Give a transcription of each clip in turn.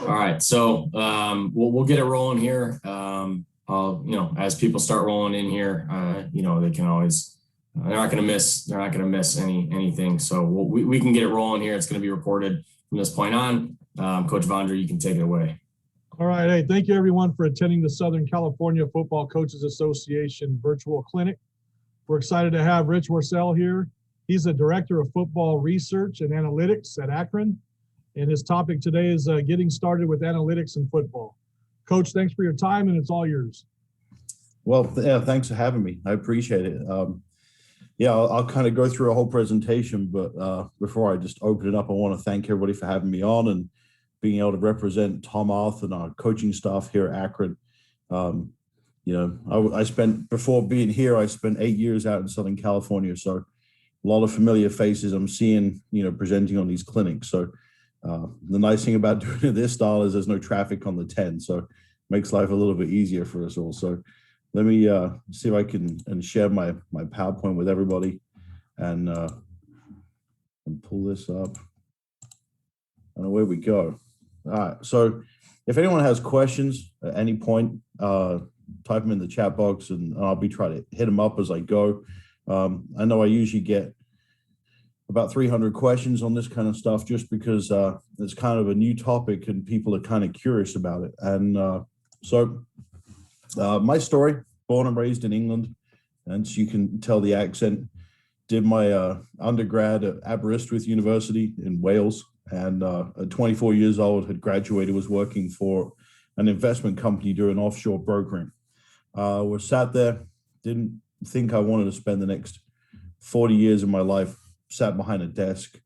All right, so we'll get it rolling here. As people start rolling in here, they can always they're not gonna miss anything. So we can get it rolling here. It's going to be recorded from this point on. Coach Vondra, you can take it away. All right. Hey, thank you everyone for attending the Southern California Football Coaches Association virtual clinic. We're excited to have Rich Worcel here. He's the Director of Football Research and Analytics at Akron. And his topic today is getting started with analytics in football. Coach, thanks for your time, and it's all yours. Well, yeah, thanks for having me. I appreciate it. I'll kind of go through a whole presentation, but before I just open it up, I want to thank everybody for having me on and being able to represent Tom Arth and our coaching staff here at Akron. I spent, before being here, I spent 8 years out in Southern California. So a lot of familiar faces I'm seeing, presenting on these clinics. So the nice thing about doing it this style is there's no traffic on the 10. So it makes life a little bit easier for us all. So let me see if I can share my PowerPoint with everybody and pull this up. And away we go. All right. So if anyone has questions at any point, type them in the chat box and I'll be trying to hit them up as I go. I know I usually get about 300 questions on this kind of stuff just because it's kind of a new topic and people are kind of curious about it. And my story, born and raised in England, and so you can tell the accent, did my undergrad at Aberystwyth University in Wales, and at 24 years old had graduated, was working for an investment company doing offshore brokering. Was sat there, didn't think I wanted to spend the next 40 years of my life sat behind a desk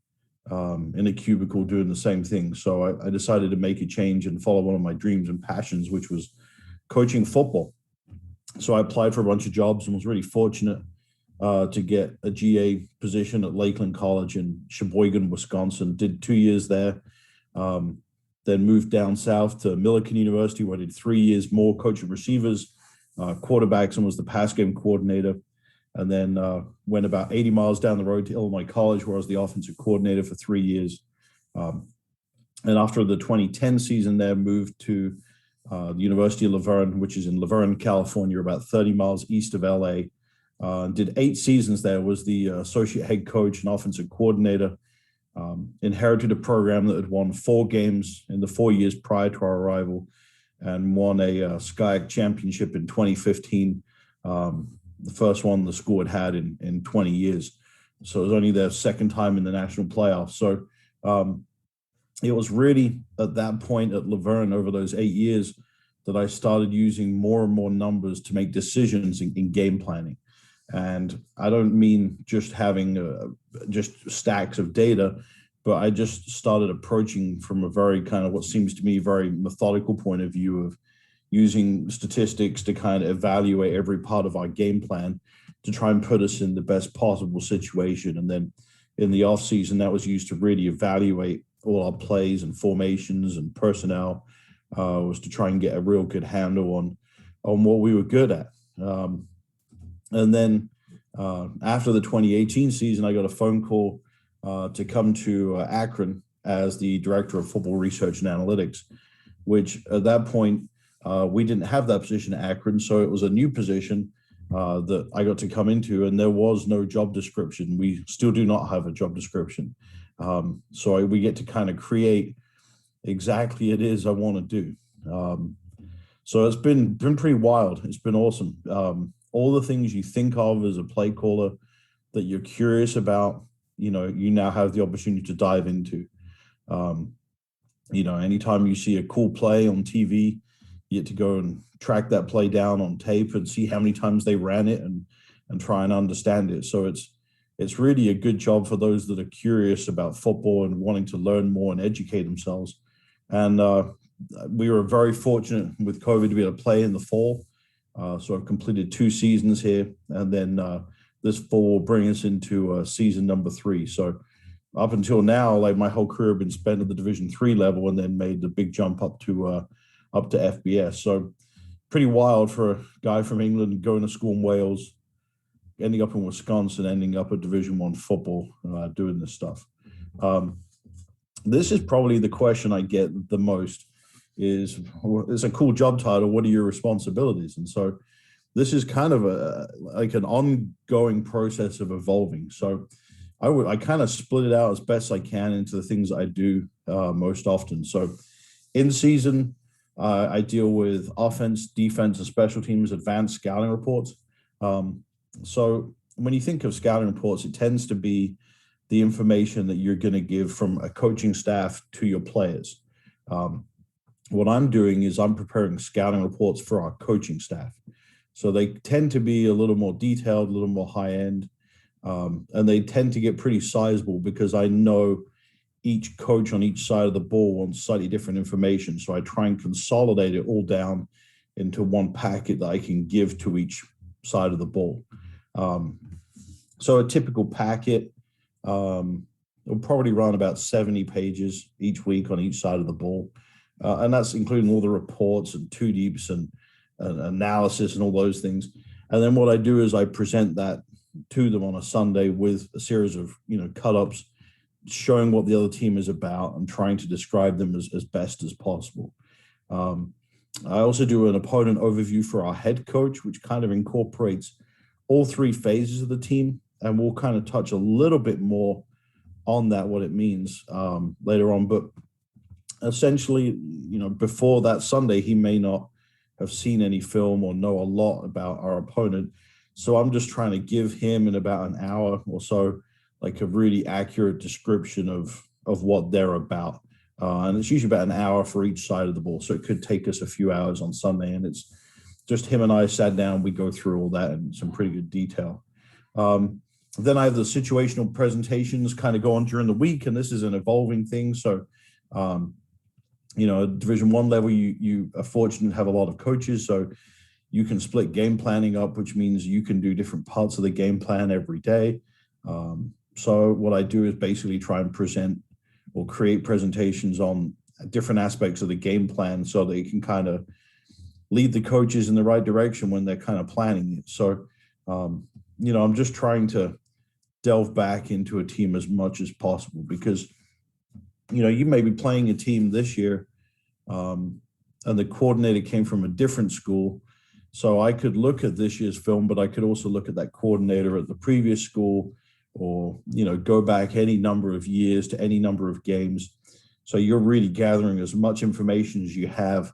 in a cubicle doing the same thing. So I decided to make a change and follow one of my dreams and passions, which was coaching football. So I applied for a bunch of jobs and was really fortunate to get a GA position at Lakeland College in Sheboygan, Wisconsin. Did 2 years there, then moved down south to Millikan University, where I did 3 years more coaching receivers, quarterbacks, and was the pass game coordinator. And then went about 80 miles down the road to Illinois College, where I was the offensive coordinator for 3 years. And after the 2010 season there, moved to the University of La Verne, which is in La Verne, California, about 30 miles east of LA. Did 8 seasons there, was the associate head coach and offensive coordinator. Inherited a program that had won 4 games in the 4 years prior to our arrival and won a SCIAC championship in 2015. The first one the school had in 20 years. So it was only their second time in the national playoffs. So it was really at that point at La Verne over those 8 years that I started using more and more numbers to make decisions in game planning. And I don't mean just having just stacks of data, but I just started approaching from a very kind of what seems to me very methodical point of view of using statistics to kind of evaluate every part of our game plan to try and put us in the best possible situation. And then in the off season, that was used to really evaluate all our plays and formations and personnel, was to try and get a real good handle on what we were good at. And then after the 2018 season, I got a phone call to come to Akron as the Director of Football Research and Analytics, which at that point, we didn't have that position at Akron, so it was a new position that I got to come into, and there was no job description. We still do not have a job description. So we get to kind of create exactly it is I want to do. So it's been pretty wild. It's been awesome. All the things you think of as a play caller that you're curious about, you now have the opportunity to dive into. Anytime you see a cool play on TV, you get to go and track that play down on tape and see how many times they ran it and try and understand it. So it's really a good job for those that are curious about football and wanting to learn more and educate themselves. And we were very fortunate with COVID to be able to play in the fall. So I've completed 2 seasons here, and then this fall will bring us into season number 3. So up until now, like my whole career has been spent at the Division III level, and then made the big jump up to FBS. So pretty wild for a guy from England going to school in Wales, ending up in Wisconsin, ending up at Division I football, doing this stuff. This is probably the question I get the most is, it's a cool job title. What are your responsibilities? And so this is kind of like an ongoing process of evolving. So I kind of split it out as best I can into the things I do most often. So in season, I deal with offense, defense, and special teams advanced scouting reports. So when you think of scouting reports, it tends to be the information that you're going to give from a coaching staff to your players. What I'm doing is I'm preparing scouting reports for our coaching staff. So they tend to be a little more detailed, a little more high end. And they tend to get pretty sizable because I know each coach on each side of the ball wants slightly different information. So I try and consolidate it all down into one packet that I can give to each side of the ball. So a typical packet will probably run about 70 pages each week on each side of the ball. And that's including all the reports and two deeps and analysis and all those things. And then what I do is I present that to them on a Sunday with a series of, cut-ups showing what the other team is about and trying to describe them as best as possible. I also do an opponent overview for our head coach, which kind of incorporates all three phases of the team. And we'll kind of touch a little bit more on that, what it means later on. But essentially, before that Sunday, he may not have seen any film or know a lot about our opponent. So I'm just trying to give him in about an hour or so, like a really accurate description of what they're about. And it's usually about an hour for each side of the ball. So it could take us a few hours on Sunday. And it's just him and I sat down, we go through all that in some pretty good detail. Then I have the situational presentations kind of go on during the week. And this is an evolving thing. So, Division I level, you are fortunate to have a lot of coaches. So you can split game planning up, which means you can do different parts of the game plan every day. So what I do is basically try and present or create presentations on different aspects of the game plan so they can kind of lead the coaches in the right direction when they're kind of planning it. So, I'm just trying to delve back into a team as much as possible because, you may be playing a team this year and the coordinator came from a different school. So I could look at this year's film, but I could also look at that coordinator at the previous school or, go back any number of years to any number of games. So you're really gathering as much information as you have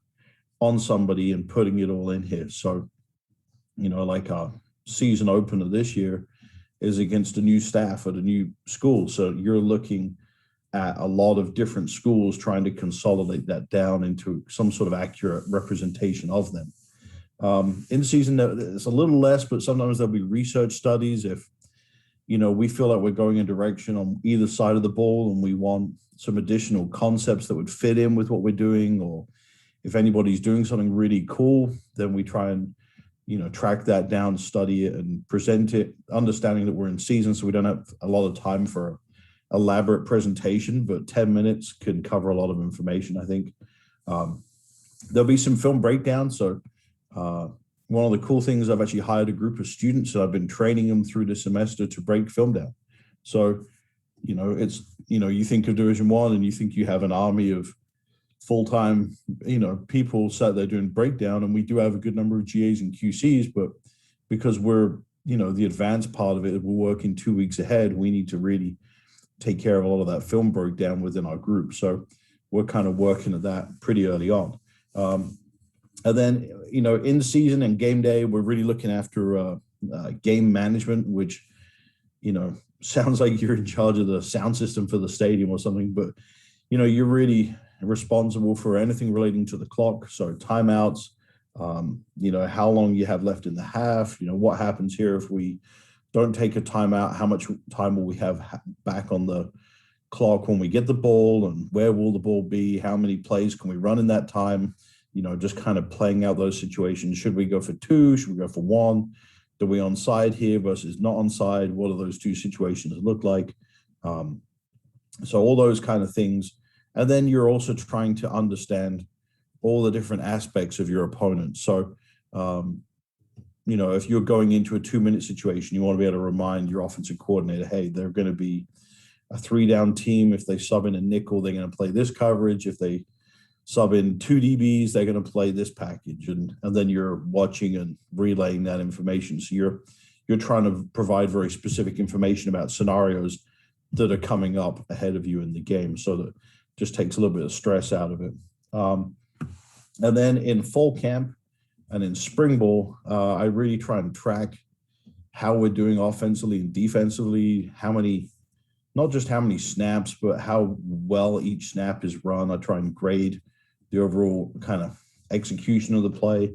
on somebody and putting it all in here. So, like our season opener this year is against a new staff at a new school. So you're looking at a lot of different schools trying to consolidate that down into some sort of accurate representation of them. In season, it's a little less, but sometimes there'll be research studies. If, we feel like we're going in direction on either side of the ball and we want some additional concepts that would fit in with what we're doing, or if anybody's doing something really cool, then we try and, track that down, study it and present it, understanding that we're in season. So we don't have a lot of time for elaborate presentation, but 10 minutes can cover a lot of information, I think. There'll be some film breakdowns. So, one of the cool things, I've actually hired a group of students and I've been training them through the semester to break film down. So, it's, you think of Division I and you think you have an army of full-time, people sat there doing breakdown, and we do have a good number of GAs and QCs, but because we're, the advanced part of it, we're working 2 weeks ahead, we need to really take care of a lot of that film breakdown within our group. So we're kind of working at that pretty early on. And then, in season and game day, we're really looking after game management, which, sounds like you're in charge of the sound system for the stadium or something, but, you're really responsible for anything relating to the clock. So timeouts, how long you have left in the half, what happens here if we don't take a timeout, how much time will we have back on the clock when we get the ball, and where will the ball be? How many plays can we run in that time? Just kind of playing out those situations. Should we go for 2? Should we go for 1? Do we onside here versus not onside? What do those two situations look like? So all those kind of things. And then you're also trying to understand all the different aspects of your opponent. So, if you're going into a 2-minute situation, you want to be able to remind your offensive coordinator, hey, they're going to be a 3-down team. If they sub in a nickel, they're going to play this coverage. If they sub in two DBs, they're going to play this package, and then you're watching and relaying that information. So you're trying to provide very specific information about scenarios that are coming up ahead of you in the game, so that just takes a little bit of stress out of it. And then in fall camp and in spring ball, I really try and track how we're doing offensively and defensively, not just how many snaps, but how well each snap is run. I try and grade the overall kind of execution of the play.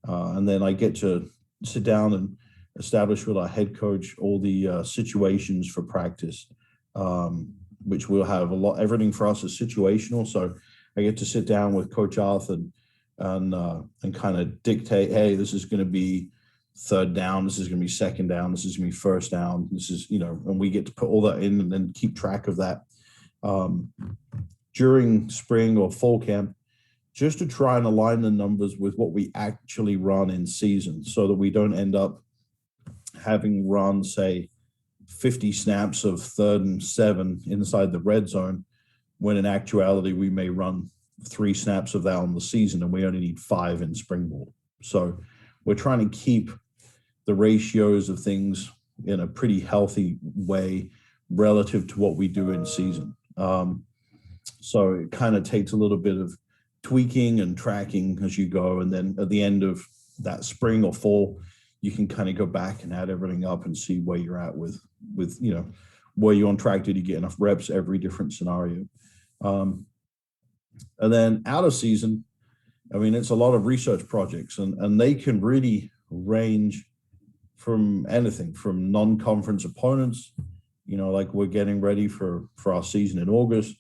And then I get to sit down and establish with our head coach all the situations for practice, which we'll have everything for us is situational. So I get to sit down with Coach Arthur and kind of dictate, hey, this is going to be third down, this is going to be second down, this is going to be first down, this is, and we get to put all that in and then keep track of that during spring or fall camp, just to try and align the numbers with what we actually run in season, so that we don't end up having run, say, 50 snaps of 3rd and 7 inside the red zone, when in actuality we may run 3 snaps of that on the season and we only need 5 in spring ball. So we're trying to keep the ratios of things in a pretty healthy way relative to what we do in season. So it kind of takes a little bit of tweaking and tracking as you go. And then at the end of that spring or fall, you can kind of go back and add everything up and see where you're at with where you're on track. Did you get enough reps every different scenario? And then out of season, I mean, it's a lot of research projects, and they can really range from anything from non-conference opponents, like we're getting ready for our season in August,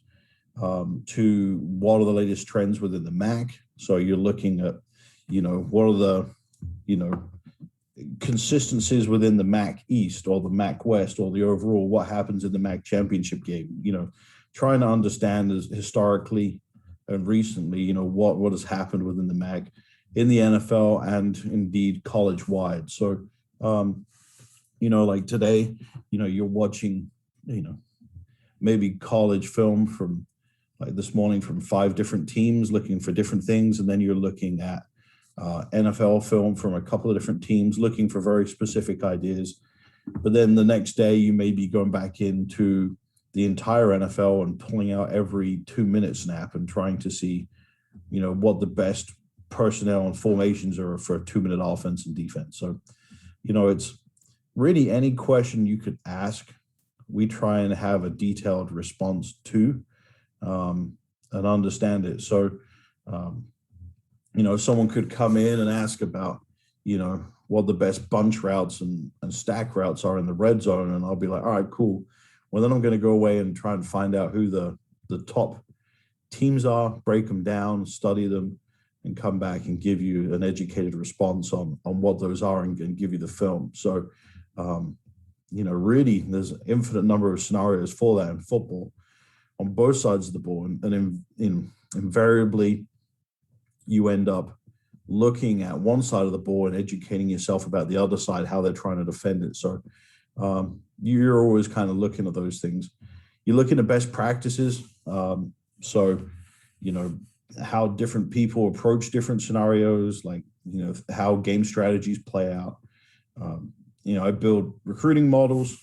to what are the latest trends within the MAC. So you're looking at, what are the, consistencies within the MAC East or the MAC West, or the overall, what happens in the MAC championship game, trying to understand historically and recently, what has happened within the MAC in the NFL and indeed college wide. So, like today, you're watching, maybe college film from like this morning from 5 different teams looking for different things. And then you're looking at NFL film from a couple of different teams looking for very specific ideas. But then the next day you may be going back into the entire NFL and pulling out every 2-minute snap and trying to see, what the best personnel and formations are for a 2-minute offense and defense. So, it's really any question you could ask, we try and have a detailed response to, and understand it. So, someone could come in and ask about, what the best bunch routes and stack routes are in the red zone. And I'll be like, all right, cool. Well, then I'm going to go away and try and find out who the top teams are, break them down, study them, and come back and give you an educated response on what those are and give you the film. So, really, there's an infinite number of scenarios for that in football on both sides of the ball. And invariably, you end up looking at one side of the ball and educating yourself about the other side, how they're trying to defend it. So, you're always kind of looking at those things. You're looking at best practices. So, how different people approach different scenarios, like, how game strategies play out. I build recruiting models.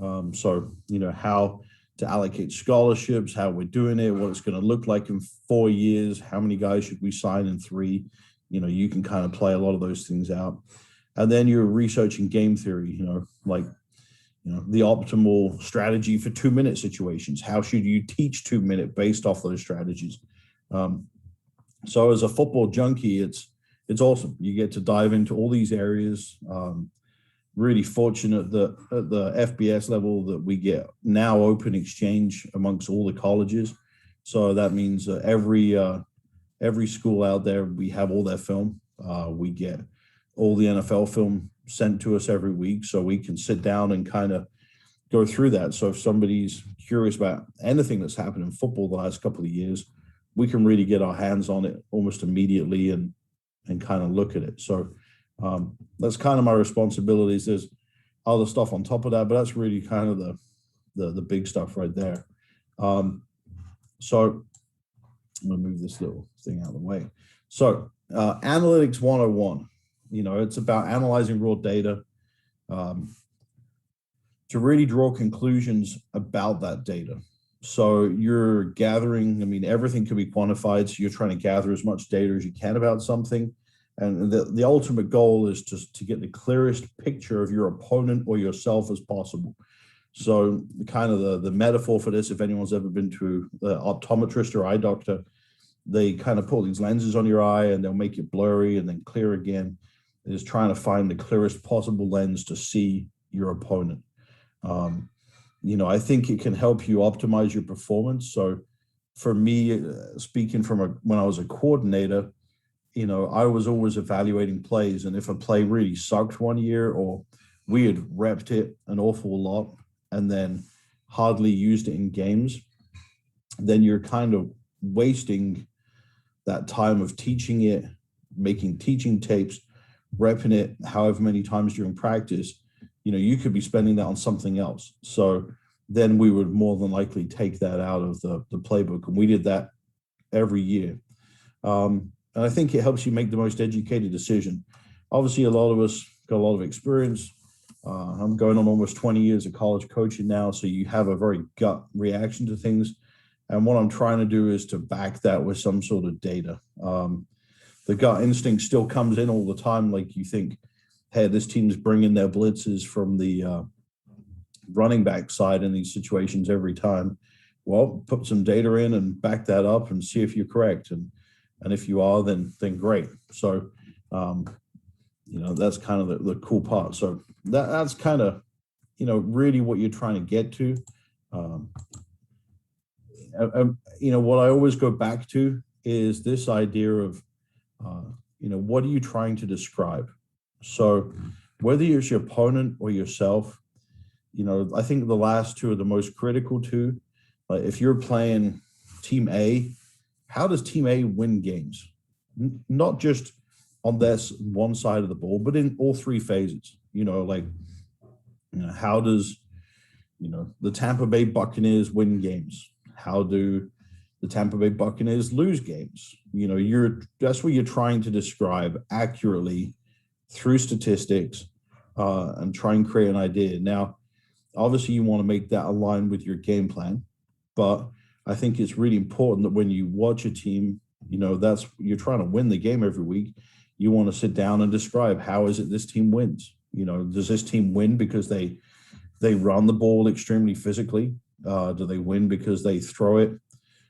So, how to allocate scholarships, how we're doing it, what it's going to look like in 4 years, how many guys should we sign in 3. You can kind of play a lot of those things out. And then you're researching game theory, the optimal strategy for 2-minute situations. How should you teach 2-minute based off those strategies? So as a football junkie, it's awesome. You get to dive into all these areas. Really fortunate that at the FBS level that we get now open exchange amongst all the colleges. So that means every school out there, we have all their film. We get all the NFL film sent to us every week, so we can sit down and kind of go through that. So if somebody's curious about anything that's happened in football the last couple of years, we can really get our hands on it almost immediately and kind of look at it. So that's kind of my responsibilities. There's other stuff on top of that, but that's really kind of the big stuff right there. So I'm gonna move this little thing out of the way. So analytics 101, it's about analyzing raw data to really draw conclusions about that data. So you're gathering, everything can be quantified. So you're trying to gather as much data as you can about something. And the ultimate goal is just to get the clearest picture of your opponent or yourself as possible. So the metaphor for this, if anyone's ever been to the optometrist or eye doctor, they kind of pull these lenses on your eye and they'll make it blurry and then clear again. It is trying to find the clearest possible lens to see your opponent. I think it can help you optimize your performance. So for me, speaking from when I was a coordinator, I was always evaluating plays. And if a play really sucked one year or we had repped it an awful lot and then hardly used it in games, then you're kind of wasting that time of teaching it, making teaching tapes, repping it however many times during practice. You could be spending that on something else. So then we would more than likely take that out of the playbook. And we did that every year. And I think it helps you make the most educated decision. Obviously, a lot of us got a lot of experience. I'm going on almost 20 years of college coaching now. So you have a very gut reaction to things. And what I'm trying to do is to back that with some sort of data. The gut instinct still comes in all the time. Like you think, hey, this team's bringing their blitzes from the running back side in these situations every time. Well, put some data in and back that up and see if you're correct. And if you are, then great. So, that's kind of the cool part. So that's kind of, really what you're trying to get to. What I always go back to is this idea of, what are you trying to describe? So whether it's your opponent or yourself, I think the last two are the most critical two. If you're playing team A, how does team A win games? Not just on this one side of the ball, but in all three phases. How does, the Tampa Bay Buccaneers win games? How do the Tampa Bay Buccaneers lose games? That's what you're trying to describe accurately through statistics and try and create an idea. Now, obviously, you want to make that align with your game plan, but I think it's really important that when you watch a team, you're trying to win the game every week. You want to sit down and describe how is it this team wins. Does this team win because they run the ball extremely physically? Do they win because they throw it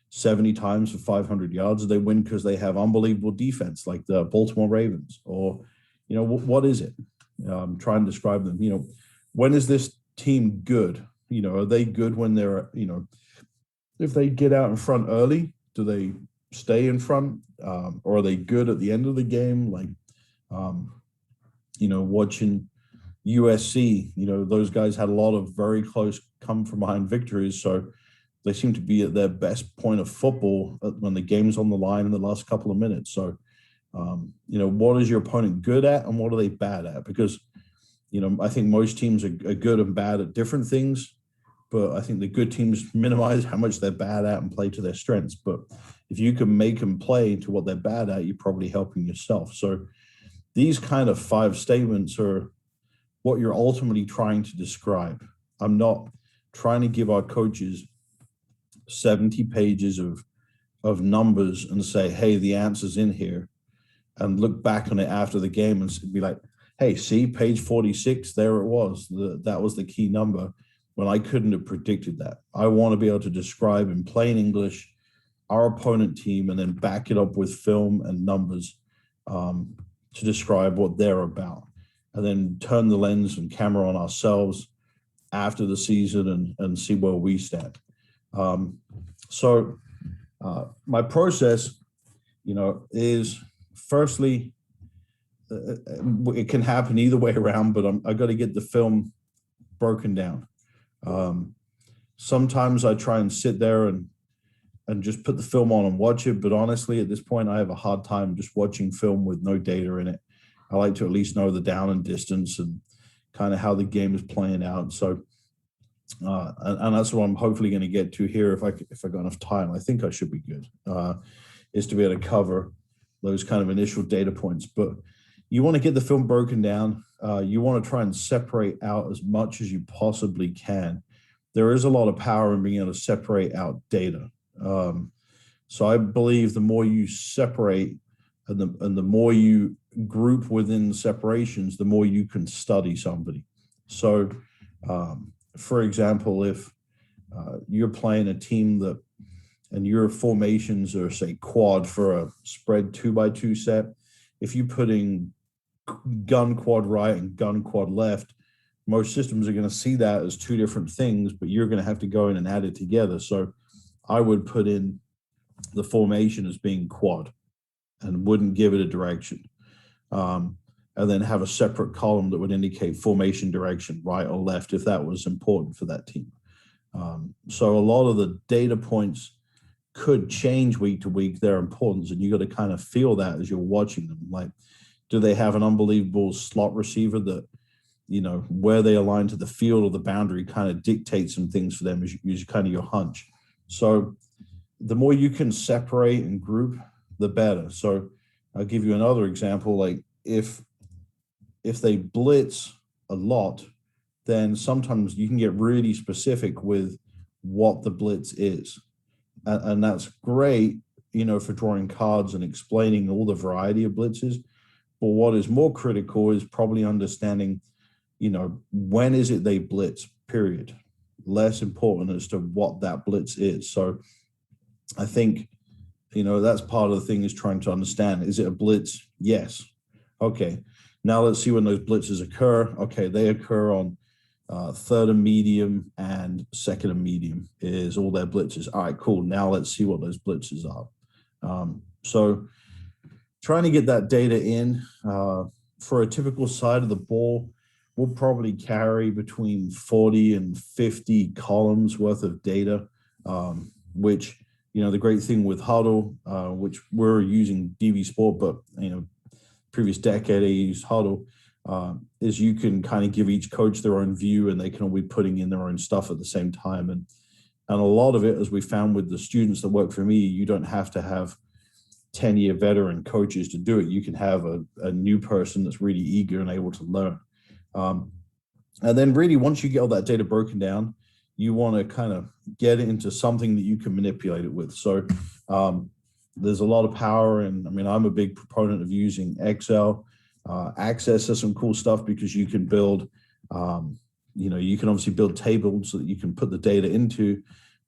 70 times for 500 yards? Do they win because they have unbelievable defense like the Baltimore Ravens? Or, what is it? I'm trying to describe them. When is this team good? Are they good when they're, if they get out in front early, do they stay in front? Or are they good at the end of the game? Watching USC, those guys had a lot of very close come from behind victories. So they seem to be at their best point of football when the game's on the line in the last couple of minutes. So, what is your opponent good at and what are they bad at? Because, I think most teams are good and bad at different things, but I think the good teams minimize how much they're bad at and play to their strengths. But if you can make them play to what they're bad at, you're probably helping yourself. So these kind of 5 statements are what you're ultimately trying to describe. I'm not trying to give our coaches 70 pages of numbers and say, hey, the answer's in here, and look back on it after the game and be like, hey, see, page 46, there it was. That was the key number, when I couldn't have predicted that. I want to be able to describe in plain English our opponent team and then back it up with film and numbers to describe what they're about, and then turn the lens and camera on ourselves after the season and see where we stand. So my process, is firstly, it can happen either way around, but I got to get the film broken down. Sometimes I try and sit there and just put the film on and watch it. But honestly, at this point, I have a hard time just watching film with no data in it. I like to at least know the down and distance and kind of how the game is playing out. So and that's what I'm hopefully going to get to here if I got enough time. I think I should be good. Is to be able to cover those kind of initial data points. But you want to get the film broken down. You want to try and separate out as much as you possibly can. There is a lot of power in being able to separate out data. So I believe the more you separate and the more you group within the separations, the more you can study somebody. So, for example, if you're playing a team and your formations are, say, quad for a spread 2x2 set, if you put in gun quad right and gun quad left, most systems are going to see that as two different things, but you're going to have to go in and add it together. So I would put in the formation as being quad and wouldn't give it a direction. And then have a separate column that would indicate formation direction, right or left, if that was important for that team. So a lot of the data points could change week to week, their importance, and you got to kind of feel that as you're watching them. Like, do they have an unbelievable slot receiver that, where they align to the field or the boundary kind of dictates some things for them as kind of your hunch. So the more you can separate and group, the better. So I'll give you another example. Like if they blitz a lot, then sometimes you can get really specific with what the blitz is. And that's great, for drawing cards and explaining all the variety of blitzes. But what is more critical is probably understanding, when is it they blitz, period. Less important as to what that blitz is. So I think, that's part of the thing, is trying to understand, is it a blitz? Yes. Okay. Now let's see when those blitzes occur. Okay, they occur on third and medium and second and medium is all their blitzes. All right, cool. Now let's see what those blitzes are. So trying to get that data in for a typical side of the ball, we'll probably carry between 40 and 50 columns worth of data, which, the great thing with Huddle, which we're using DB Sport, but, previous decade I used Huddle, is you can kind of give each coach their own view and they can all be putting in their own stuff at the same time. And a lot of it, as we found with the students that work for me, you don't have to have 10-year veteran coaches to do it. You can have a new person that's really eager and able to learn. And then really, once you get all that data broken down, you want to kind of get it into something that you can manipulate it with. So there's a lot of power. And I'm a big proponent of using Excel. Access has some cool stuff because you can build, you can obviously build tables that you can put the data into,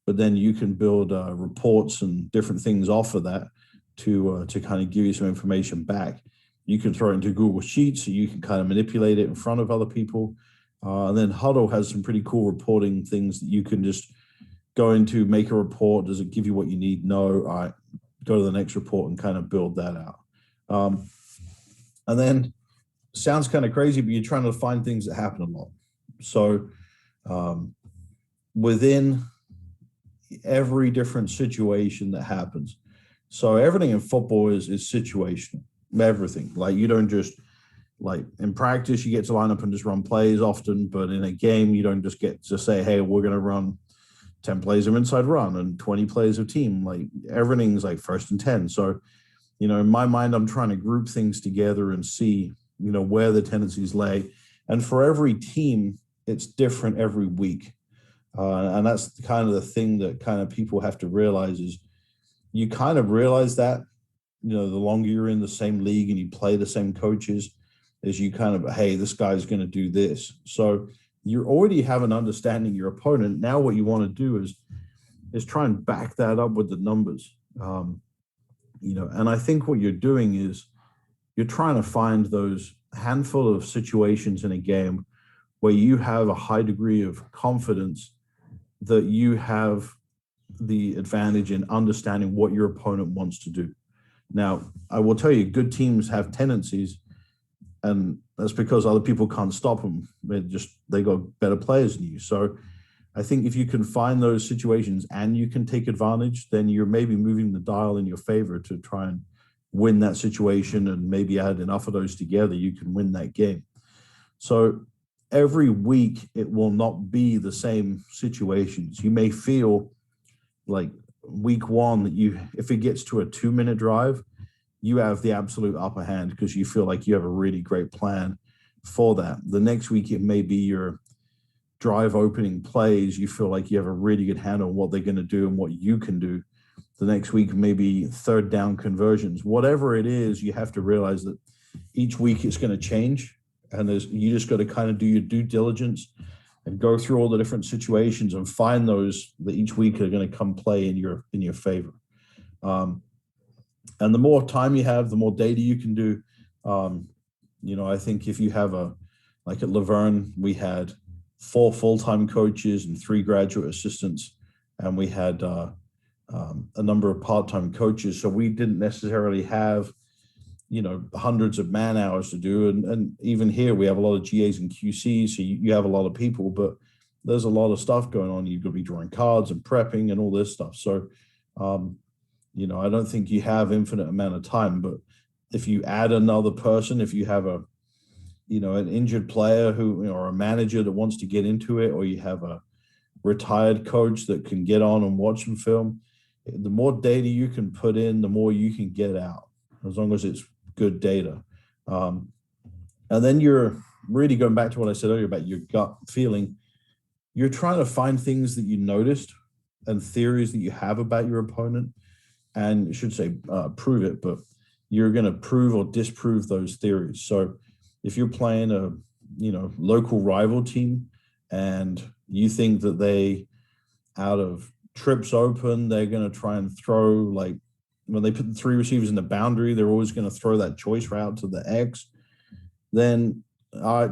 but then you can build reports and different things off of that to kind of give you some information back. You can throw it into Google Sheets so you can kind of manipulate it in front of other people. And then Huddle has some pretty cool reporting things that you can just go into, make a report. Does it give you what you need? No. All right, go to the next report and kind of build that out. And then sounds kind of crazy, but you're trying to find things that happen a lot. So within every different situation that happens. So everything in football is situational, everything. Like you don't just, like in practice, you get to line up and just run plays often, but in a game, you don't just get to say, hey, we're going to run 10 plays of inside run and 20 plays of team. Like everything's like 1st and 10. So, in my mind, I'm trying to group things together and see, where the tendencies lay. And for every team, it's different every week. And that's kind of the thing that kind of people have to realize is you kind of realize that, the longer you're in the same league and you play the same coaches, is you kind of, hey, this guy's going to do this. So you already have an understanding of your opponent. Now what you want to do is try and back that up with the numbers. And I think what you're doing is you're trying to find those handful of situations in a game where you have a high degree of confidence that you have the advantage in understanding what your opponent wants to do. Now, I will tell you, good teams have tendencies, and that's because other people can't stop them. They got better players than you. So I think if you can find those situations and you can take advantage, then you're maybe moving the dial in your favor to try and win that situation, and maybe add enough of those together, you can win that game. So every week it will not be the same situations. You may feel like week one that if it gets to a 2-minute drive, you have the absolute upper hand because you feel like you have a really great plan for that. The next week, it may be your drive opening plays. You feel like you have a really good handle on what they're going to do and what you can do. The next week, maybe third down conversions. Whatever it is, you have to realize that each week it's going to change. And you just got to kind of do your due diligence and go through all the different situations and find those that each week are going to come play in your favor. And the more time you have, the more data you can do. I think if you have like at Laverne, we had 4 full-time coaches and 3 graduate assistants, and we had a number of part-time coaches. So we didn't necessarily have, hundreds of man hours to do. And even here, we have a lot of GAs and QCs. So you have a lot of people, but there's a lot of stuff going on. You've got to be drawing cards and prepping and all this stuff. So, I don't think you have infinite amount of time, but if you add another person, if you have an injured player or a manager that wants to get into it, or you have a retired coach that can get on and watch some film, the more data you can put in, the more you can get out, as long as it's good data. And then you're really going back to what I said earlier about your gut feeling. You're trying to find things that you noticed and theories that you have about your opponent, and you should say prove it, but you're going to prove or disprove those theories. So if you're playing a local rival team and you think that they, out of trips open, they're going to try and throw, like when they put the 3 receivers in the boundary, they're always going to throw that choice route to the X, then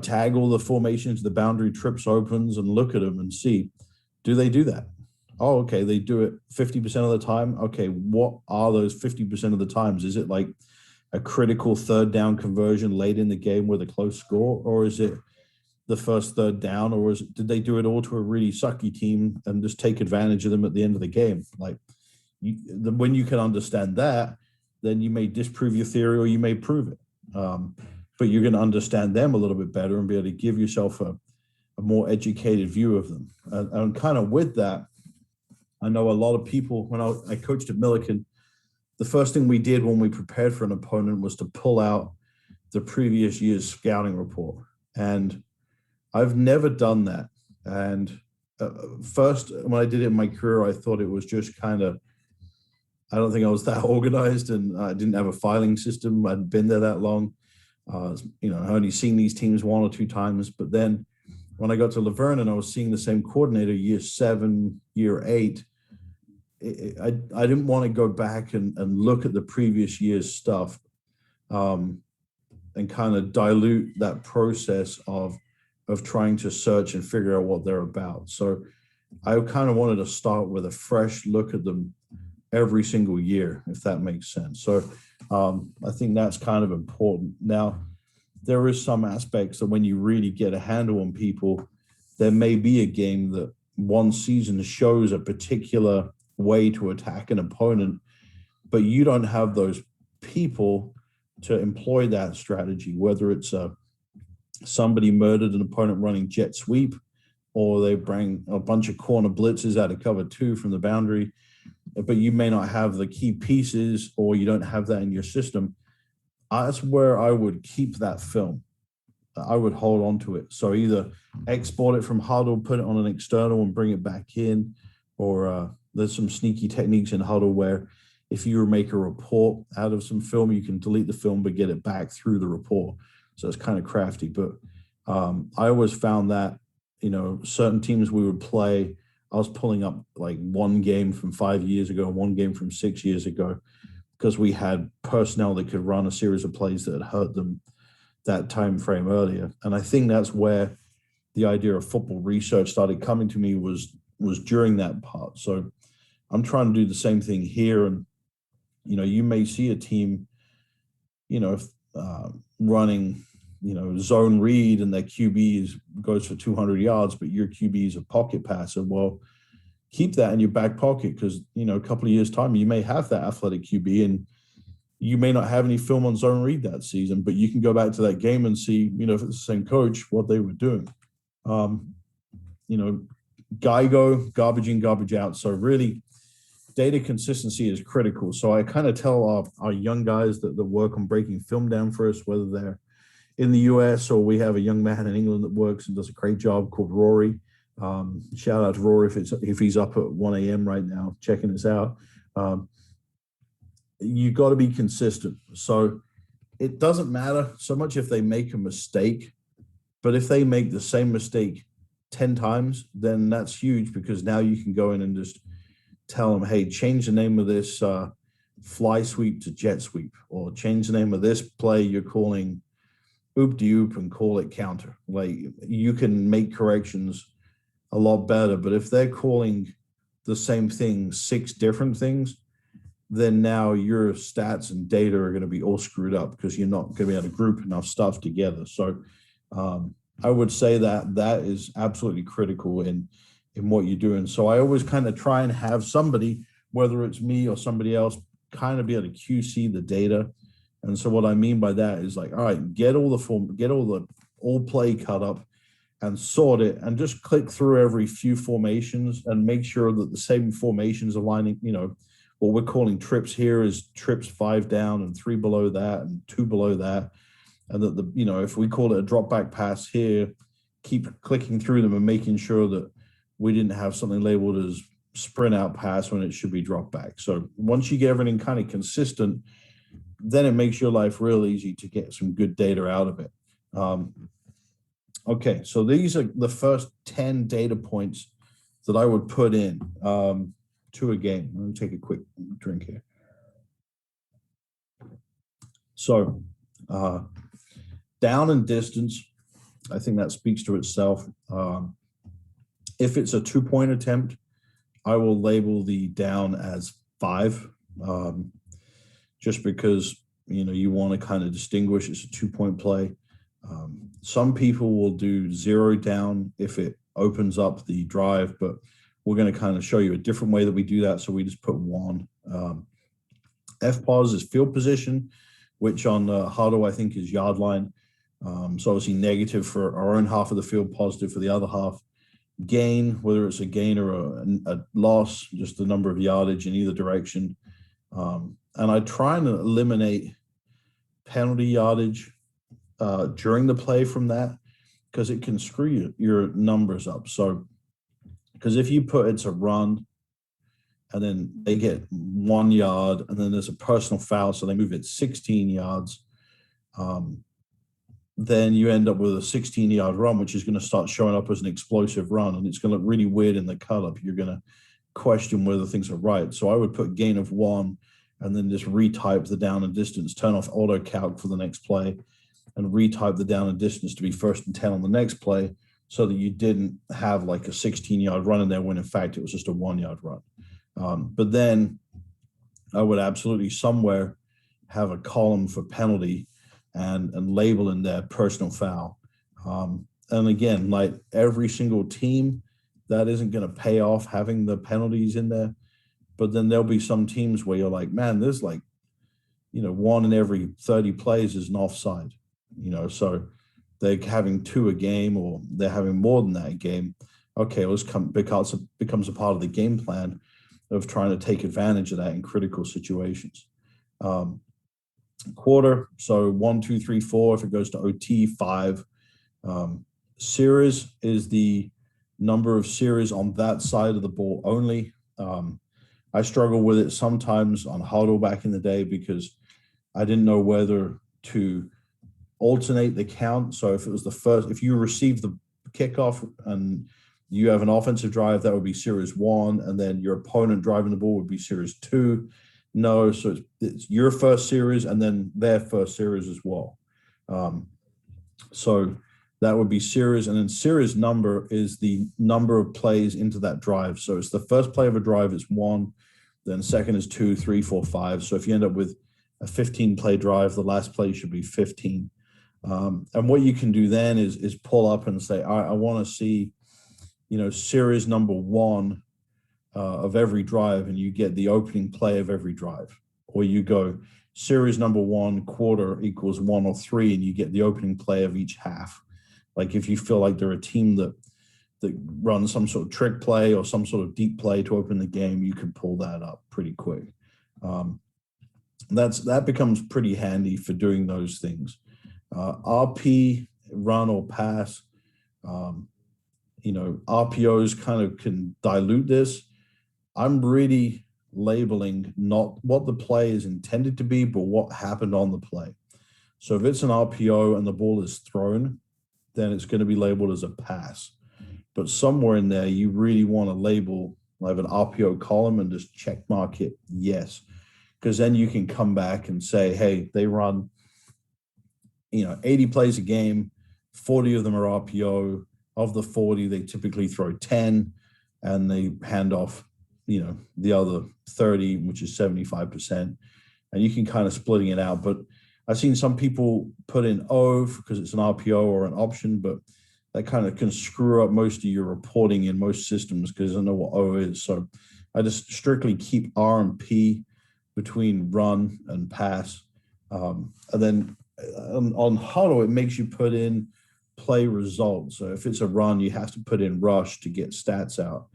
tag all the formations, the boundary trips opens, and look at them and see, do they do that? Oh, okay, they do it 50% of the time. Okay, what are those 50% of the times? Is it like a critical third down conversion late in the game with a close score, or is it the first third down, or did they do it all to a really sucky team and just take advantage of them at the end of the game? Like, when you can understand that, then you may disprove your theory or you may prove it. But you're going to understand them a little bit better and be able to give yourself a more educated view of them. And kind of with that, I know a lot of people, when I coached at Millikan, the first thing we did when we prepared for an opponent was to pull out the previous year's scouting report. And I've never done that. And first, when I did it in my career, I thought it was just kind of, I don't think I was that organized, and I didn't have a filing system. I'd been there that long. I only seen these teams 1 or 2 times. But then when I got to Laverne and I was seeing the same coordinator year 7, year 8, I didn't want to go back and look at the previous year's stuff and kind of dilute that process of trying to search and figure out what they're about. So I kind of wanted to start with a fresh look at them every single year, if that makes sense. So I think that's kind of important. Now, there is some aspects that when you really get a handle on people, there may be a game that one season shows a particular way to attack an opponent, but you don't have those people to employ that strategy, whether it's somebody murdered an opponent running jet sweep, or they bring a bunch of corner blitzes out of cover 2 from the boundary, but you may not have the key pieces, or you don't have that in your system. That's where I would keep that film. I would hold on to it. So either export it from Huddle, put it on an external and bring it back in, or there's some sneaky techniques in Huddle where if you make a report out of some film, you can delete the film but get it back through the report. So it's kind of crafty. But I always found that, certain teams we would play, I was pulling up like one game from 5 years ago and one game from 6 years ago, because we had personnel that could run a series of plays that had hurt them that time frame earlier. And I think that's where the idea of football research started coming to me was during that part. So I'm trying to do the same thing here. And, you may see a team, running, zone read and their QB goes for 200 yards, but your QB is a pocket passer. Well, keep that in your back pocket, because, a couple of years time, you may have that athletic QB and you may not have any film on zone read that season, but you can go back to that game and see, if it's the same coach, what they were doing. You know, GIGO, garbage in, garbage out. So really, data consistency is critical. So I kind of tell our young guys that work on breaking film down for us, whether they're in the US or we have a young man in England that works and does a great job called Rory. Shout out to Rory if he's up at 1 a.m. right now checking this out. You got to be consistent. So it doesn't matter so much if they make a mistake, but if they make the same mistake 10 times, then that's huge, because now you can go in and just tell them, hey, change the name of this fly sweep to jet sweep, or change the name of this play you're calling oop de oop and call it counter. Like, you can make corrections a lot better. But if they're calling the same thing 6 different things, then now your stats and data are going to be all screwed up, because you're not going to be able to group enough stuff together. So I would say that is absolutely critical in what you're doing. So I always kind of try and have somebody, whether it's me or somebody else, kind of be able to QC the data. And so what I mean by that is, like, all right, get all play cut up and sort it, and just click through every few formations and make sure that the same formations are lining. You know, what we're calling trips here is trips 5 down and 3 below that and 2 below that. And that if we call it a drop back pass here, keep clicking through them and making sure that we didn't have something labeled as sprint out pass when it should be drop back. So once you get everything kind of consistent, then it makes your life real easy to get some good data out of it. Okay, so these are the first 10 data points that I would put in to a game. Let me take a quick drink here. So down and distance, I think that speaks to itself. If it's a 2-point attempt, I will label the down as 5. Just because, you want to kind of distinguish it's a 2-point play. Some people will do 0 down if it opens up the drive, but we're going to kind of show you a different way that we do that. So we just put 1. FPOS is field position, which on Hudl I think is yard line. So obviously negative for our own half of the field, positive for the other half. Gain, whether it's a gain or a loss, just the number of yardage in either direction. And I try and eliminate penalty yardage during the play from that, because it can screw your numbers up. So, because if you put it's a run and then they get 1 yard and then there's a personal foul, so they move it 16 yards, then you end up with a 16-yard run, which is going to start showing up as an explosive run, and it's going to look really weird in the cut-up. You're going to question whether things are right. So I would put gain of 1 and then just retype the down and distance, turn off auto calc for the next play, and retype the down and distance to be 1st and 10 on the next play, so that you didn't have like a 16-yard run in there when in fact it was just a 1-yard run. But then I would absolutely somewhere have a column for penalty and label in there personal foul. And again, like every single team, that isn't going to pay off having the penalties in there. But then there'll be some teams where you're like, man, there's like, 1 in every 30 plays is an offside, so they're having 2 a game, or they're having more than that a game. Okay, well, because it becomes a part of the game plan of trying to take advantage of that in critical situations. Quarter, so 1, 2, 3, 4. If it goes to OT, 5. Series is the number of series on that side of the ball only. I struggle with it sometimes on Hudl back in the day, because I didn't know whether to alternate the count. So if it was if you receive the kickoff and you have an offensive drive, that would be series 1, and then your opponent driving the ball would be series 2. No, so it's your first series and then their first series as well. So that would be series, and then series number is the number of plays into that drive. So it's the first play of a drive is 1, then second is 2, 3, 4, 5. So if you end up with a 15-play drive, the last play should be 15. And what you can do then is pull up and say, all right, I want to see, series number 1 of every drive, and you get the opening play of every drive. Or you go series number 1 quarter equals 1 or 3, and you get the opening play of each half. Like if you feel like they're a team that runs some sort of trick play or some sort of deep play to open the game, you can pull that up pretty quick. That becomes pretty handy for doing those things. RP, run or pass, RPOs kind of can dilute this. I'm really labeling not what the play is intended to be, but what happened on the play. So if it's an RPO and the ball is thrown, then it's going to be labeled as a pass. But somewhere in there, you really want to label like an RPO column and just check mark it yes. Because then you can come back and say, hey, they run 80 plays a game, 40 of them are RPO. Of the 40, they typically throw 10 and they hand off, the other 30, which is 75%. And you can kind of splitting it out. But I've seen some people put in O because it's an RPO or an option, but that kind of can screw up most of your reporting in most systems because I don't know what O is. So I just strictly keep R and P between run and pass. And then on Huddle, it makes you put in play results. So if it's a run, you have to put in rush to get stats out.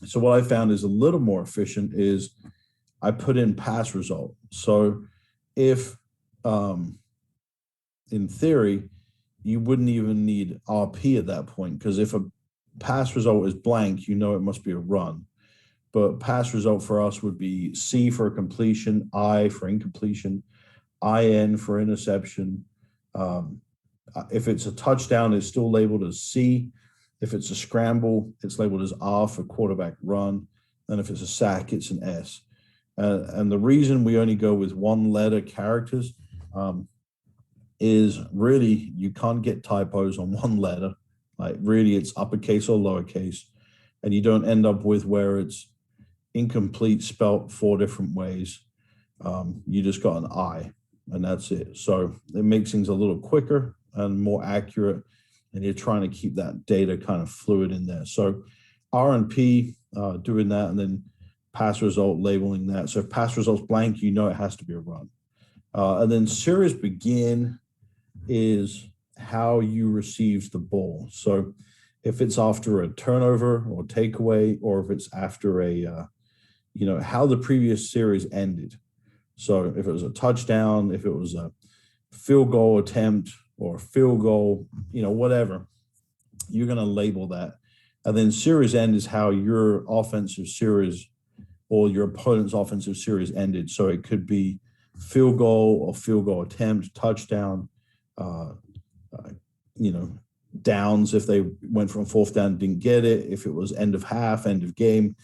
So what I found is a little more efficient is I put in pass result. So if in theory, you wouldn't even need RP at that point, because if a pass result is blank, it must be a run. But pass result for us would be C for completion, I for incompletion, IN for interception. If it's a touchdown, it's still labeled as C. If it's a scramble, it's labeled as R for quarterback run. And if it's a sack, it's an S. And the reason we only go with one letter characters is really you can't get typos on one letter. Like really it's uppercase or lowercase. And you don't end up with where it's incomplete spelt 4 different ways. You just got an I and that's it. So it makes things a little quicker and more accurate. And you're trying to keep that data kind of fluid in there. So R and P doing that, and then pass result labeling that. So if pass result's blank, it has to be a run. And then series begin is how you received the ball. So if it's after a turnover or takeaway, or if it's after a, how the previous series ended. So if it was a touchdown, if it was a field goal attempt or a field goal, whatever, you're going to label that. And then series end is how your offensive series or your opponent's offensive series ended. So it could be field goal or field goal attempt, touchdown, downs if they went from 4th down and didn't get it, if it was end of half, end of game.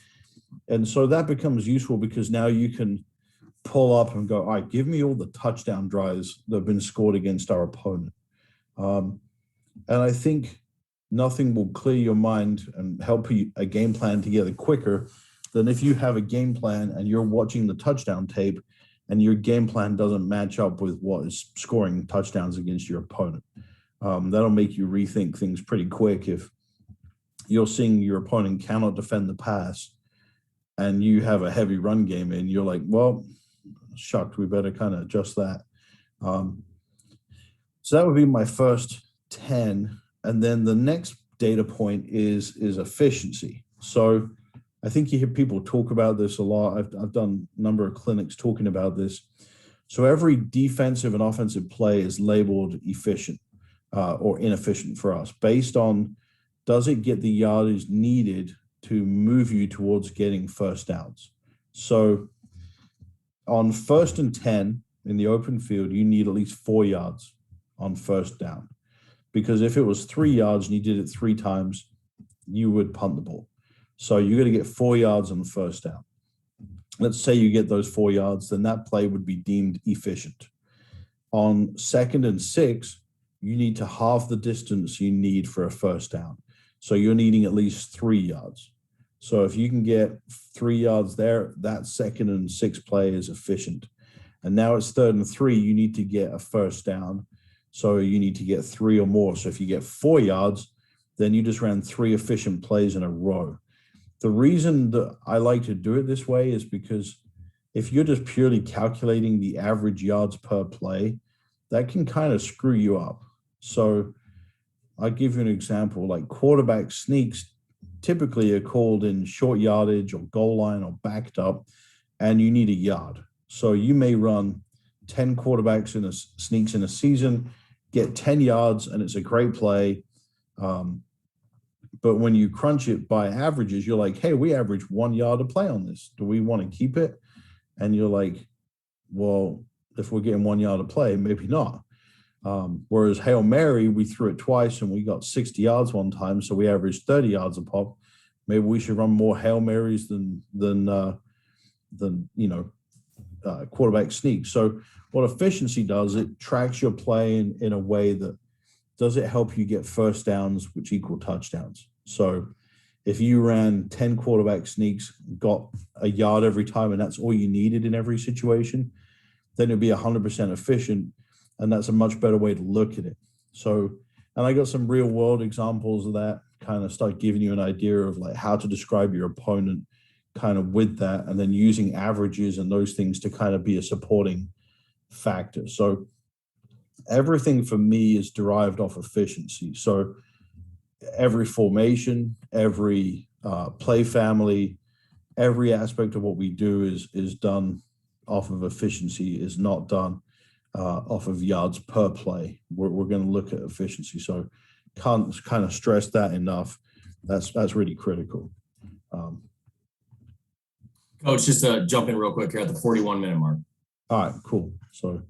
And so that becomes useful because now you can pull up and go, all right, give me all the touchdown drives that have been scored against our opponent. And I think nothing will clear your mind and help you a game plan together quicker than if you have a game plan and you're watching the touchdown tape and your game plan doesn't match up with what is scoring touchdowns against your opponent. That'll make you rethink things pretty quick. If you're seeing your opponent cannot defend the pass and you have a heavy run game and you're like, well, shucked, we better kind of adjust that. So that would be my first 10. And then the next data point is efficiency. So I think you hear people talk about this a lot. I've done a number of clinics talking about this. So every defensive and offensive play is labeled efficient or inefficient for us based on, does it get the yardage needed to move you towards getting first downs? So on 1st and 10 in the open field, you need at least 4 yards on first down. Because if it was 3 yards and you did it 3 times, you would punt the ball. So you're going to get 4 yards on the first down. Let's say you get those 4 yards, then that play would be deemed efficient. On 2nd and 6, you need to halve the distance you need for a first down. So you're needing at least 3 yards. So if you can get 3 yards there, that 2nd and 6 play is efficient. And now it's 3rd and 3, you need to get a first down. So you need to get 3 or more. So if you get 4 yards, then you just ran 3 efficient plays in a row. The reason that I like to do it this way is because if you're just purely calculating the average yards per play, that can kind of screw you up. So I'll give you an example. Like quarterback sneaks typically are called in short yardage or goal line or backed up, and you need a yard. So you may run 10 quarterbacks in a sneaks in a season, get 10 yards, and it's a great play. But when you crunch it by averages, you're like, hey, we average 1 yard a play on this. Do we want to keep it? And you're like, well, if we're getting 1 yard a play, maybe not. Whereas Hail Mary, we threw it twice and we got 60 yards one time, so we averaged 30 yards a pop. Maybe we should run more Hail Marys than quarterback sneaks. So what efficiency does, it tracks your play in a way that does it help you get first downs, which equal touchdowns. So if you ran 10 quarterback sneaks, got a yard every time, and that's all you needed in every situation, then it'd be 100% efficient. And that's a much better way to look at it. So, and I got some real world examples of that, kind of start giving you an idea of like how to describe your opponent kind of with that, and then using averages and those things to kind of be a supporting factor. So everything for me is derived off efficiency. So every formation, every play family, every aspect of what we do is done off of efficiency, is not done off of yards per play. We're going to look at efficiency. So can't kind of stress that enough. That's really critical. Coach, just to jump in real quick here at the 41-minute mark. All right, cool. So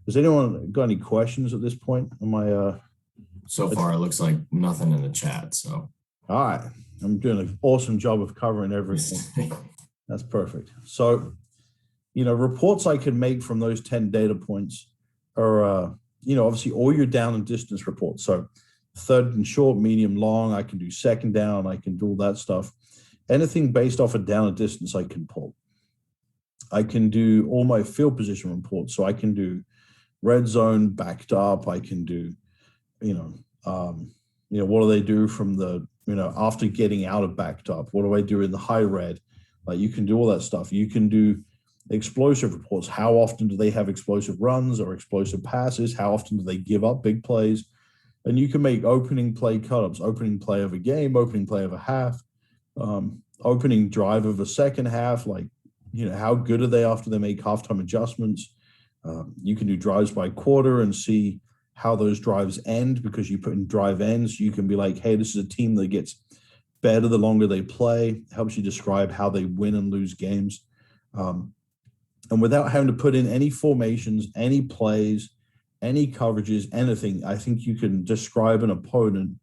has anyone got any questions at this point? Am I so far it looks like nothing in the chat. So all right. I'm doing an awesome job of covering everything. That's perfect. So, reports I can make from those 10 data points are, obviously all your down and distance reports. So third and short, medium, long, I can do second down, I can do all that stuff. Anything based off of down and distance, I can pull. I can do all my field position reports. So I can do red zone, backed up. I can do, what do they do from the, after getting out of backed up? What do I do in the high red? Like you can do all that stuff. You can do explosive reports. How often do they have explosive runs or explosive passes? How often do they give up big plays? And you can make opening play cut-ups, opening play of a game, opening play of a half, opening drive of a second half. Like, how good are they after they make halftime adjustments? You can do drives by quarter and see how those drives end, because you put in drive ends. You can be like, hey, this is a team that gets better the longer they play. Helps you describe how they win and lose games. And without having to put in any formations, any plays, any coverages, anything, I think you can describe an opponent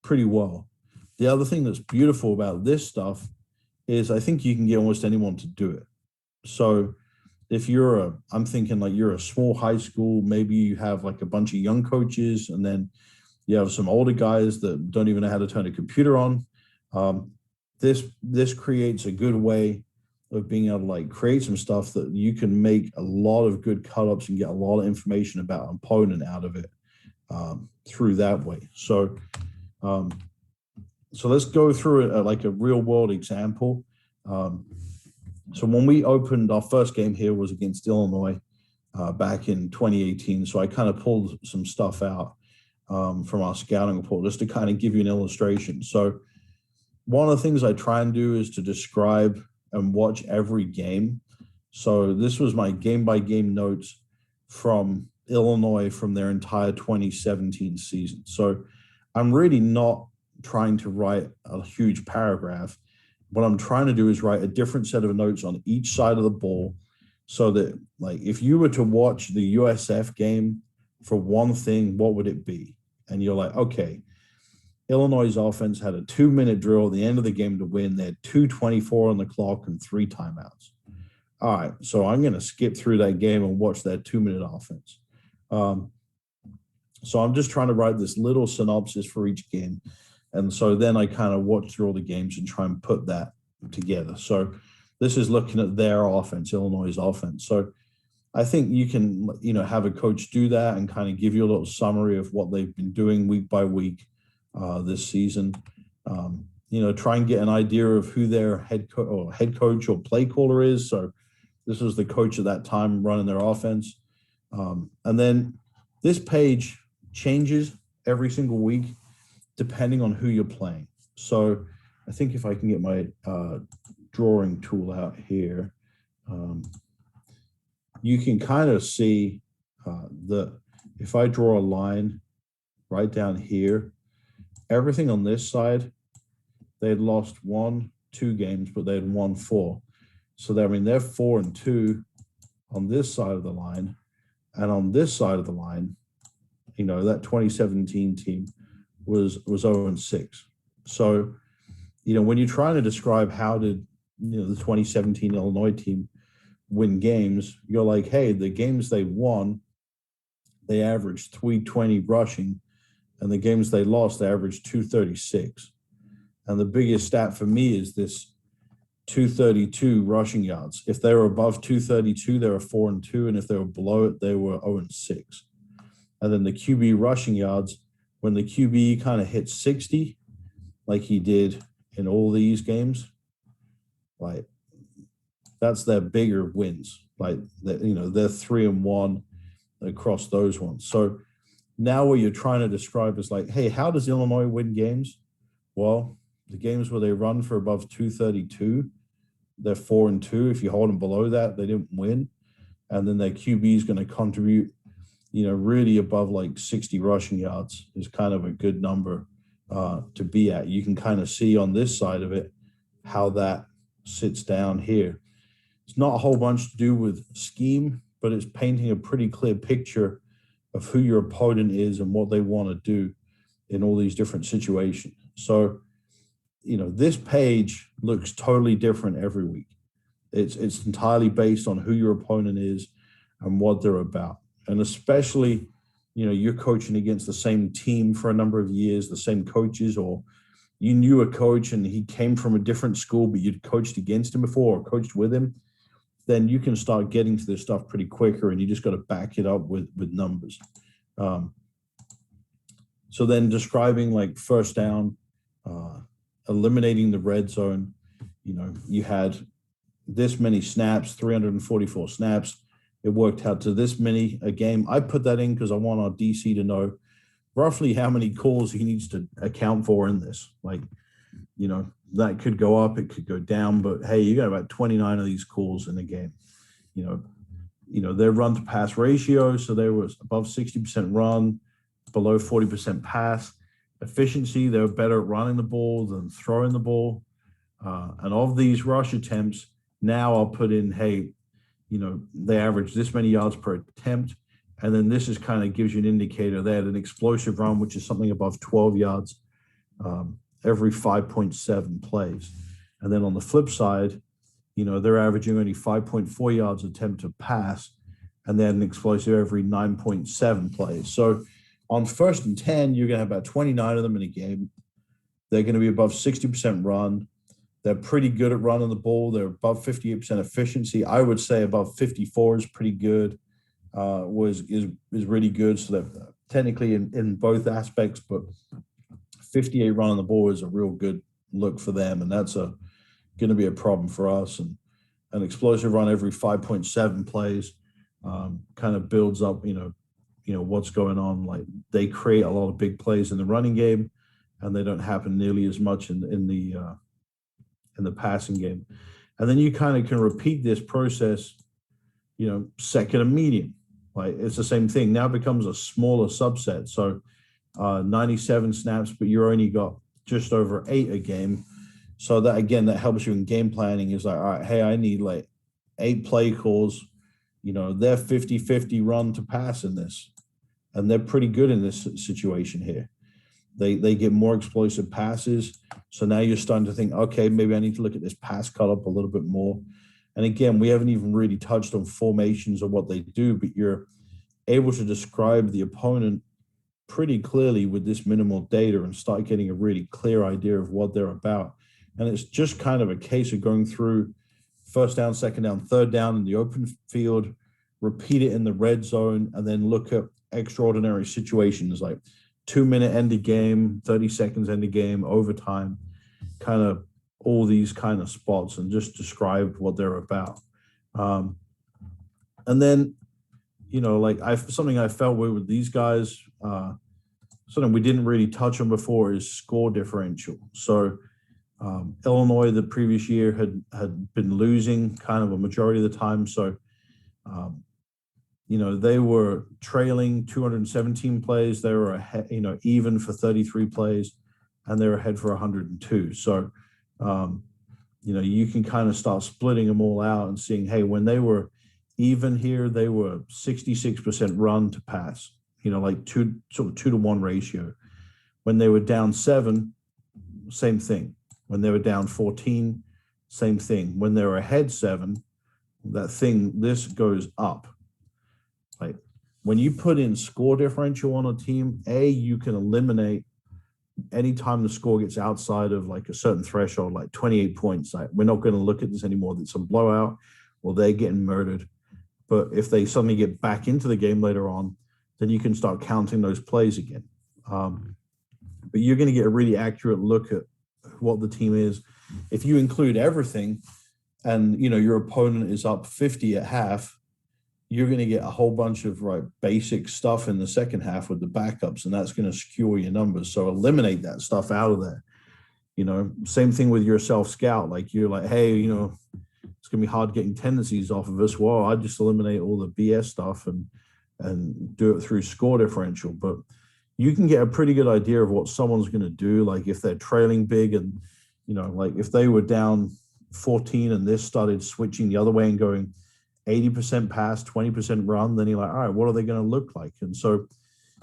pretty well. The other thing that's beautiful about this stuff is I think you can get almost anyone to do it. So if I'm thinking like you're a small high school, maybe you have like a bunch of young coaches, and then you have some older guys that don't even know how to turn a computer on. This creates a good way of being able to like create some stuff that you can make a lot of good cut-ups and get a lot of information about an opponent out of it through that way. So let's go through it like a real world example. So when we opened, our first game here was against Illinois back in 2018. So I kind of pulled some stuff out from our scouting report just to kind of give you an illustration. So one of the things I try and do is to describe and watch every game. So this was my game-by-game notes from Illinois from their entire 2017 season. So I'm really not trying to write a huge paragraph. What I'm trying to do is write a different set of notes on each side of the ball, so that like if you were to watch the USF game for one thing, what would it be? And you're like, okay, Illinois' offense had a 2-minute drill at the end of the game to win. They had 2:24 on the clock and 3 timeouts. All right, so I'm going to skip through that game and watch that 2-minute offense. So I'm just trying to write this little synopsis for each game. And so then I kind of watch through all the games and try and put that together. So this is looking at their offense, Illinois' offense. So I think you can, have a coach do that and kind of give you a little summary of what they've been doing week by week this season. Try and get an idea of who their head coach or play caller is. So this was the coach at that time running their offense. And then this page changes every single week depending on who you're playing. So I think if I can get my drawing tool out here, you can kind of see if I draw a line right down here, everything on this side, they had lost 1-2 games, but they had won 4. So they're 4-2 on this side of the line, and on this side of the line, that 2017 team was 0-6. So, when you're trying to describe how did the 2017 Illinois team win games, you're like, hey, the games they won, they averaged 320 rushing, and the games they lost, they averaged 236. And the biggest stat for me is this 232 rushing yards. If they were above 232, they were 4-2, and if they were below it, they were 0-6. And then the QB rushing yards, when the QB kind of hit 60, like he did in all these games, like that's their bigger wins. Like they're 3-1 across those ones. So now what you're trying to describe is like, hey, how does Illinois win games? Well, the games where they run for above 232, they're 4-2. If you hold them below that, they didn't win. And then their QB is going to contribute, really above like 60 rushing yards is kind of a good number to be at. You can kind of see on this side of it how that sits down here. It's not a whole bunch to do with scheme, but it's painting a pretty clear picture of who your opponent is and what they want to do in all these different situations. So, this page looks totally different every week. It's entirely based on who your opponent is and what they're about. And especially, you're coaching against the same team for a number of years, the same coaches, or you knew a coach and he came from a different school, but you'd coached against him before or coached with him, then you can start getting to this stuff pretty quicker, and you just got to back it up with numbers. So then describing like first down, eliminating the red zone, you had this many snaps, 344 snaps. It worked out to this many a game. I put that in because I want our DC to know roughly how many calls he needs to account for in this. Like, that could go up, it could go down, but hey, you got about 29 of these calls in a game. Their run to pass ratio, so they were above 60% run, below 40% pass. Efficiency, they were better at running the ball than throwing the ball. And of these rush attempts, now I'll put in, hey, they average this many yards per attempt. And then this is kind of gives you an indicator. They had an explosive run, which is something above 12 yards every 5.7 plays. And then on the flip side, they're averaging only 5.4 yards attempt to pass, and then an explosive every 9.7 plays. So on 1st and 10, you're going to have about 29 of them in a game. They're going to be above 60% run. They're pretty good at running the ball. They're above 58% efficiency. I would say above 54 is pretty good, is really good. So they're technically in both aspects, but 58 running the ball is a real good look for them, and that's going to be a problem for us. And an explosive run every 5.7 plays kind of builds up, what's going on. Like they create a lot of big plays in the running game, and they don't happen nearly as much in the passing game. And then you kind of can repeat this process, second and medium. Like it's the same thing. Now it becomes a smaller subset. So 97 snaps, but you're only got just over 8 a game. So that, again, that helps you in game planning is like, all right, hey, I need like 8 play calls. They're 50-50 run to pass in this. And they're pretty good in this situation here. They get more explosive passes. So now you're starting to think, okay, maybe I need to look at this pass cut up a little bit more. And again, we haven't even really touched on formations or what they do, but you're able to describe the opponent pretty clearly with this minimal data and start getting a really clear idea of what they're about. And it's just kind of a case of going through first down, second down, third down in the open field, repeat it in the red zone, and then look at extraordinary situations like 2-minute end of game, 30 seconds end of game, overtime, kind of all these kind of spots, and just describe what they're about. And then, something I felt with these guys, something we didn't really touch on before is score differential. So Illinois the previous year had been losing kind of a majority of the time. So, they were trailing 217 plays. They were ahead, even for 33 plays, and they were ahead for 102. So, you can kind of start splitting them all out and seeing, hey, when they were even here, they were 66% run to pass, like 2 to 1 ratio. When they were down 7, same thing. When they were down 14, same thing. When they were ahead 7, this goes up. Like when you put in score differential on a team, you can eliminate anytime the score gets outside of like a certain threshold, like 28 points. Like we're not going to look at this anymore. It's a blowout or they're getting murdered. But if they suddenly get back into the game later on, then you can start counting those plays again. But you're going to get a really accurate look at what the team is. If you include everything and, your opponent is up 50 at half, you're going to get a whole bunch of basic stuff in the second half with the backups, and that's going to skew your numbers. So eliminate that stuff out of there. Same thing with your self-scout. Like you're like, hey, it's going to be hard getting tendencies off of us. Well, I just eliminate all the BS stuff and do it through score differential. But you can get a pretty good idea of what someone's going to do. Like if they're trailing big and, like if they were down 14 and this started switching the other way and going 80% pass, 20% run, then you're like, all right, what are they going to look like? And so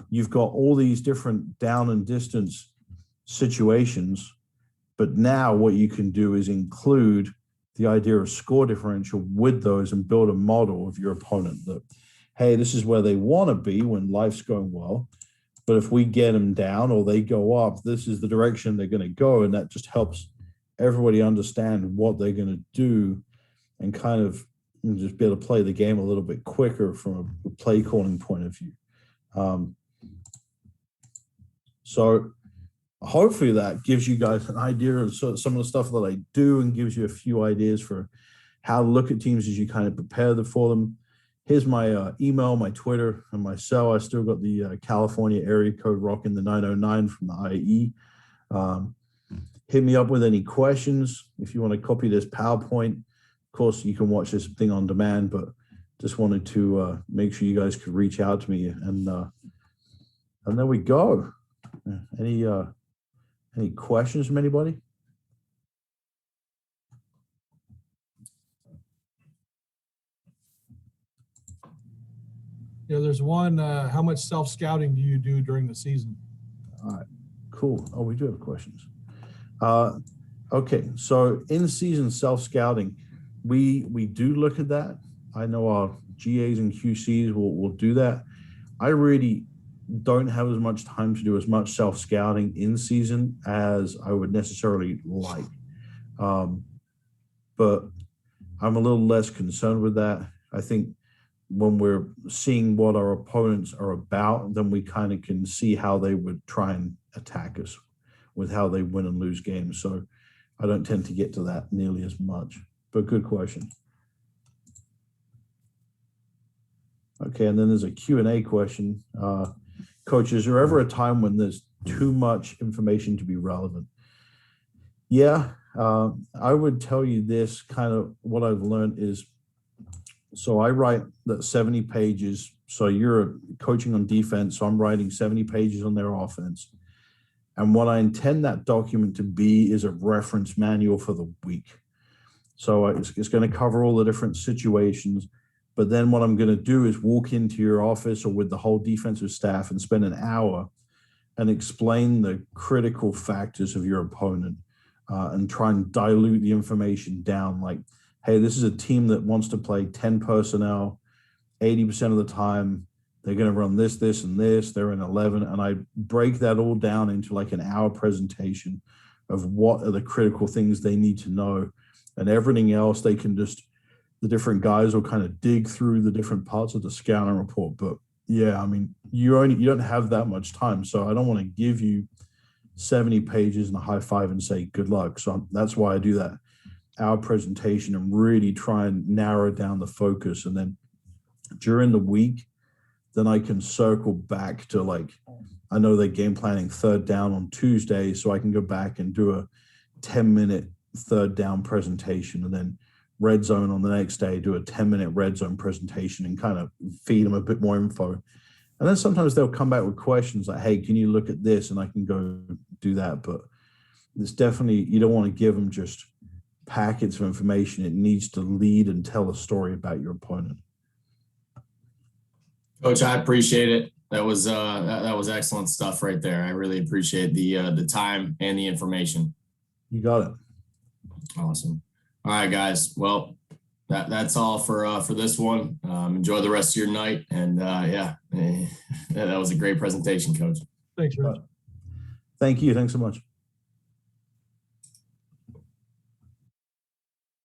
you've got all these different down and distance situations. But now what you can do is include the idea of score differential with those and build a model of your opponent that, hey, this is where they want to be when life's going well. But if we get them down or they go up, this is the direction they're going to go. And that just helps everybody understand what they're going to do and kind of just be able to play the game a little bit quicker from a play calling point of view. So hopefully that gives you guys an idea of some of the stuff that I do and gives you a few ideas for how to look at teams as you kind of prepare for them. Here's my email, my Twitter, and my cell. I still got the California area code rocking the 909 from the IE. Hit me up with any questions. If you want to copy this PowerPoint, of course, you can watch this thing on demand, but just wanted to make sure you guys could reach out to me. And there we go. Any questions from anybody? There's one, how much self-scouting do you do during the season? All right, cool. Oh, we do have questions. Okay, so in-season self-scouting, we do look at that. I know our GAs and QCs will do that. I really don't have as much time to do as much self-scouting in season as I would necessarily like. But I'm a little less concerned with that. I think when we're seeing what our opponents are about, then we kind of can see how they would try and attack us with how they win and lose games. So I don't tend to get to that nearly as much, but good question. Okay, and then there's a Q&A question. Coach, is there ever a time when there's too much information to be relevant? Yeah, I would tell you this kind of what I've learned is, so I write that 70 pages. So you're coaching on defense, so I'm writing 70 pages on their offense. And what I intend that document to be is a reference manual for the week. So it's going to cover all the different situations. But then what I'm going to do is walk into your office or with the whole defensive staff and spend an hour and explain the critical factors of your opponent and try and dilute the information down. Like, hey, this is a team that wants to play 10 personnel 80% of the time. They're going to run this, this, and this. They're in 11. And I break that all down into like an hour presentation of what are the critical things they need to know. And everything else, they can just, the different guys will kind of dig through the different parts of the scouting report. But yeah, I mean, you don't have that much time. So I don't want to give you 70 pages and a high five and say, good luck. So that's why I do that hour presentation and really try and narrow down the focus. And then during the week, then I can circle back to, like, I know they're game planning third down on Tuesday, so I can go back and do a 10-minute third down presentation, and then red zone on the next day, do a 10-minute red zone presentation and kind of feed them a bit more info. And then sometimes they'll come back with questions like, hey, can you look at this? And I can go do that. But it's definitely, you don't want to give them just packets of information. It needs to lead and tell a story about your opponent. Coach, I appreciate it. That was excellent stuff right there. I really appreciate the time and the information. You got it. Awesome. All right, guys. Well, that's all for this one. Enjoy the rest of your night. And yeah, that was a great presentation, Coach. Thanks, Rich. Thank you. Thanks so much.